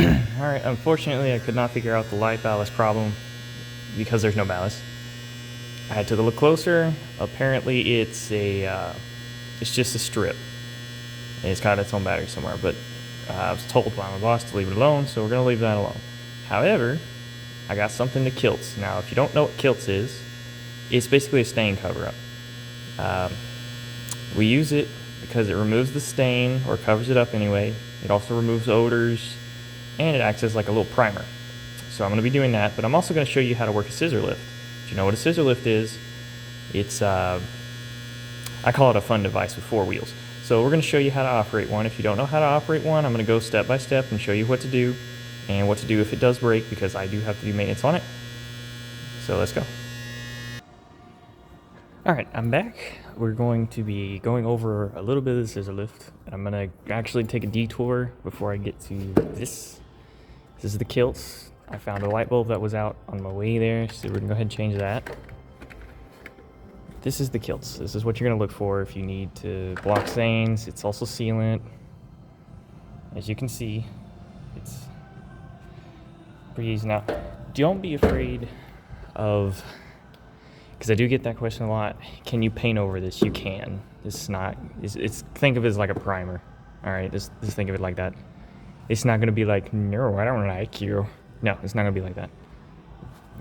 Alright, unfortunately I could not figure out the light ballast problem because there's no ballast. I had to look closer. Apparently it's just a strip. It's got its own battery somewhere, but I was told by my boss to leave it alone, so we're going to leave that alone. However, I got something to kilts. Now, if you don't know what kilts is, it's basically a stain cover-up. We use it because it removes the stain, or covers it up anyway. It also removes odors, and it acts as like a little primer. So I'm going to be doing that, but I'm also going to show you how to work a scissor lift. Do you know what a scissor lift is? It's, I call it a fun device with 4 wheels. So we're going to show you how to operate one. If you don't know how to operate one, I'm going to go step by step and show you what to do, and what to do if it does break, because I do have to do maintenance on it. So let's go. Alright, I'm back. We're going to be going over a little bit of the scissor lift. I'm going to actually take a detour before I get to this. This is the kilts. I found a light bulb that was out on my way there, so we're going to go ahead and change that. This is the kilts. This is what you're going to look for if you need to block stains. It's also sealant. As you can see, it's pretty easy. Now, don't be afraid of, because I do get that question a lot, can you paint over this? You can. It's not, it's think of it as like a primer. All right, just think of it like that. It's not going to be like, no, I don't like you. No, it's not going to be like that.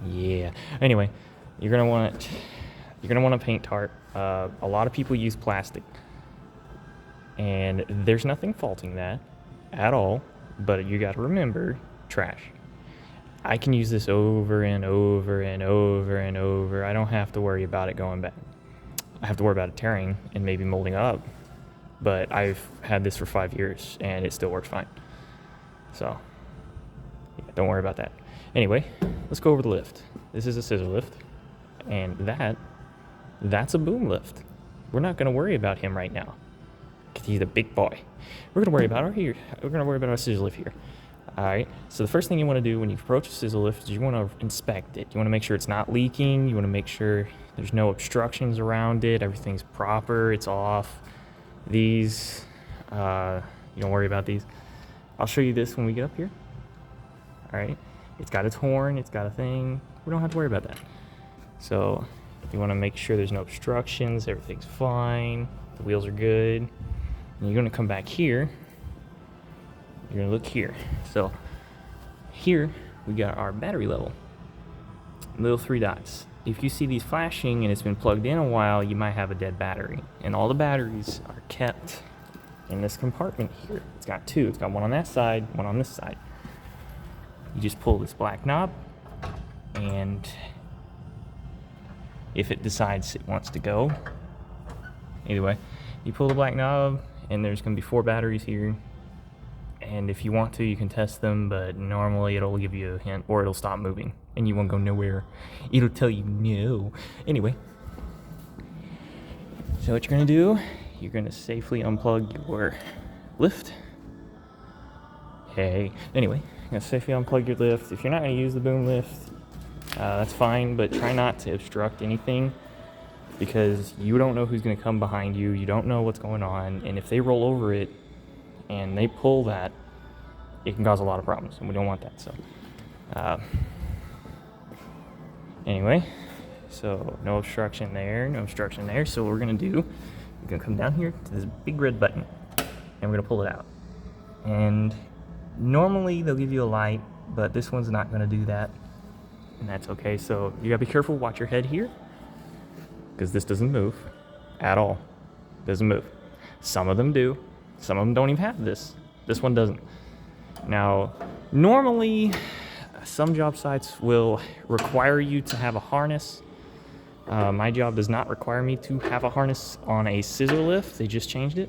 Yeah. Anyway, you're going to want a paint tart. A lot of people use plastic, and there's nothing faulting that at all, but you got to remember, trash. I can use this over and over and over and over. I don't have to worry about it going bad. I have to worry about it tearing and maybe molding up, but I've had this for 5 years and it still works fine. So yeah, don't worry about that. Anyway, let's go over the lift. This is a scissor lift, and that's a boom lift. We're not going to worry about him right now, because he's a big boy. We're going to worry about our scissor lift here. All right, so the first thing you want to do when you approach a scissor lift is you want to inspect it. You want to make sure it's not leaking. You want to make sure there's no obstructions around it. Everything's proper. It's off. These, you don't worry about these. I'll show you this when we get up here. All right, it's got its horn. It's got a thing. We don't have to worry about that. So you want to make sure there's no obstructions. Everything's fine. The wheels are good. And you're going to come back here. You're going to look here. So here we got our battery level. Little 3 dots. If you see these flashing and it's been plugged in a while, you might have a dead battery. And all the batteries are kept in this compartment here. It's got 2. It's got one on that side, one on this side. You just pull this black knob, and if it decides it wants to go, either way, you pull the black knob, and there's going to be 4 batteries here. And if you want to, you can test them, but normally it'll give you a hint, or it'll stop moving and you won't go nowhere. It'll tell you no. Anyway, so what you're going to do, you're going to safely unplug your lift. Anyway, you're going to safely unplug your lift. If you're not going to use the boom lift, that's fine, but try not to obstruct anything, because you don't know who's going to come behind you. You don't know what's going on, and if they roll over it and they pull that, it can cause a lot of problems, and we don't want that. So anyway, so no obstruction there, no obstruction there. So what we're going to do, we're going to come down here to this big red button, and we're going to pull it out. And normally they'll give you a light, but this one's not going to do that, and that's okay. So you got to be careful, watch your head here, because this doesn't move at all. Doesn't move. Some of them do. Some of them don't even have this. This one doesn't. Now, normally, some job sites will require you to have a harness. My job does not require me to have a harness on a scissor lift. They just changed it.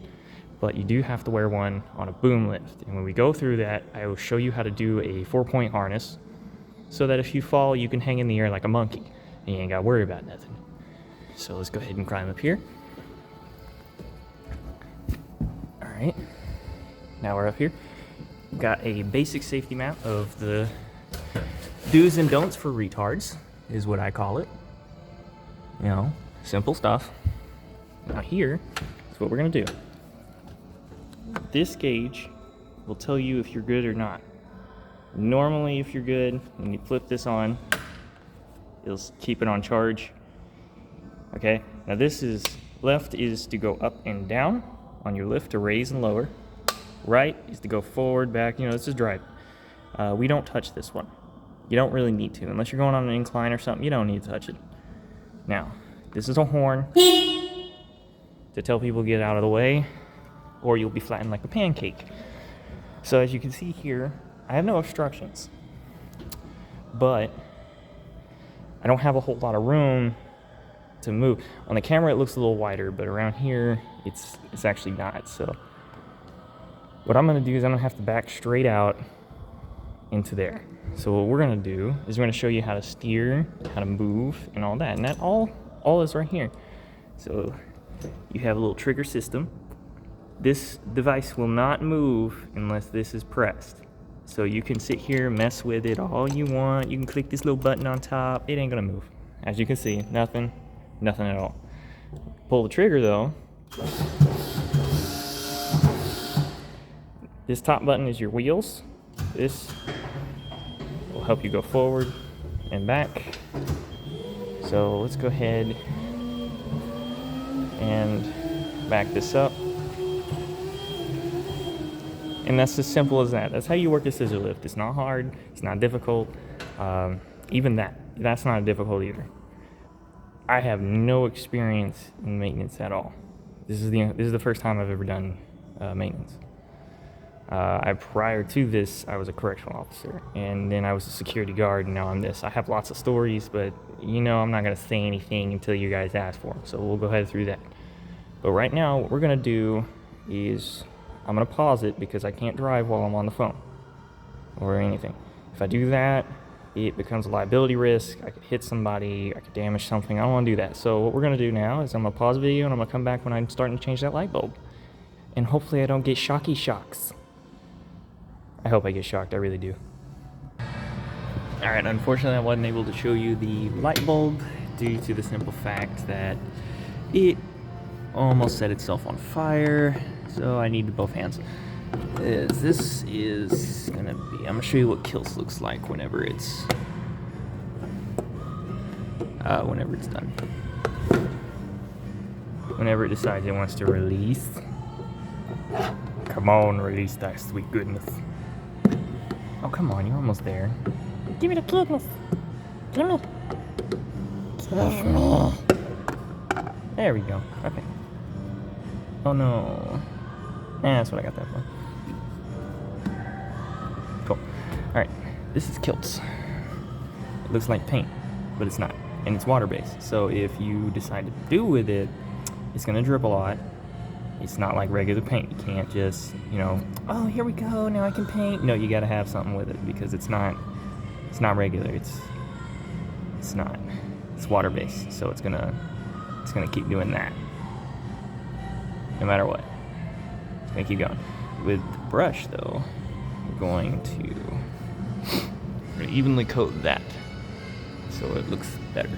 But you do have to wear one on a boom lift. And when we go through that, I will show you how to do a 4-point harness, so that if you fall, you can hang in the air like a monkey, and you ain't got to worry about nothing. So let's go ahead and climb up here. Alright, now we're up here. Got a basic safety map of the do's and don'ts for retards, is what I call it. You know, simple stuff. Now here is what we're going to do. This gauge will tell you if you're good or not. Normally, if you're good, when you flip this on, it'll keep it on charge. Okay, now this is, left is to go up and down on your lift to raise and lower. Right is to go forward, back, this is driving. We don't touch this one. You don't really need to, unless you're going on an incline or something, you don't need to touch it. Now, this is a horn to tell people to get out of the way, or you'll be flattened like a pancake. So as you can see here, I have no obstructions, but I don't have a whole lot of room to move. On the camera, it looks a little wider, but around here, it's actually not. So what I'm gonna do is I'm gonna have to back straight out into there. So what we're gonna do is we're gonna show you how to steer, how to move, and all that. And that all is right here. So you have a little trigger system. This device will not move unless this is pressed. So you can sit here, mess with it all you want. You can click this little button on top. It ain't gonna move. As you can see, nothing at all. Pull the trigger though. This top button is your wheels. This will help you go forward and back. So let's go ahead and back this up. And that's as simple as that. That's how you work a scissor lift. It's not hard. It's not difficult. Even that's not difficult either. I have no experience in maintenance at all. This is the first time I've ever done maintenance. Prior to this, I was a correctional officer, and then I was a security guard, and now I'm this. I have lots of stories, but I'm not gonna say anything until you guys ask for them. So we'll go ahead through that. But right now, what we're gonna do is I'm gonna pause it because I can't drive while I'm on the phone or anything. If I do that, it becomes a liability risk. I could hit somebody, I could damage something. I don't wanna do that. So what we're gonna do now is I'm gonna pause the video and I'm gonna come back when I'm starting to change that light bulb. And hopefully I don't get shocky shocks. I hope I get shocked, I really do. All right, unfortunately I wasn't able to show you the light bulb due to the simple fact that it almost set itself on fire. So I need both hands. This is gonna be, I'm gonna show you what kills looks like whenever it's done. Whenever it decides it wants to release. Come on, release that sweet goodness. Oh, come on, you're almost there. Give me the goodness. Give me. Give me. There we go. Okay. Oh no. That's what I got that for. Cool. Alright, this is kilts. It looks like paint, but it's not. And it's water-based. So if you decide to do with it, it's gonna drip a lot. It's not like regular paint. You can't just, oh, here we go, now I can paint. No, you gotta have something with it because it's not regular. It's water-based. So it's gonna keep doing that. No matter what. It's gonna keep going. With the brush though, we're going to evenly coat that so it looks better.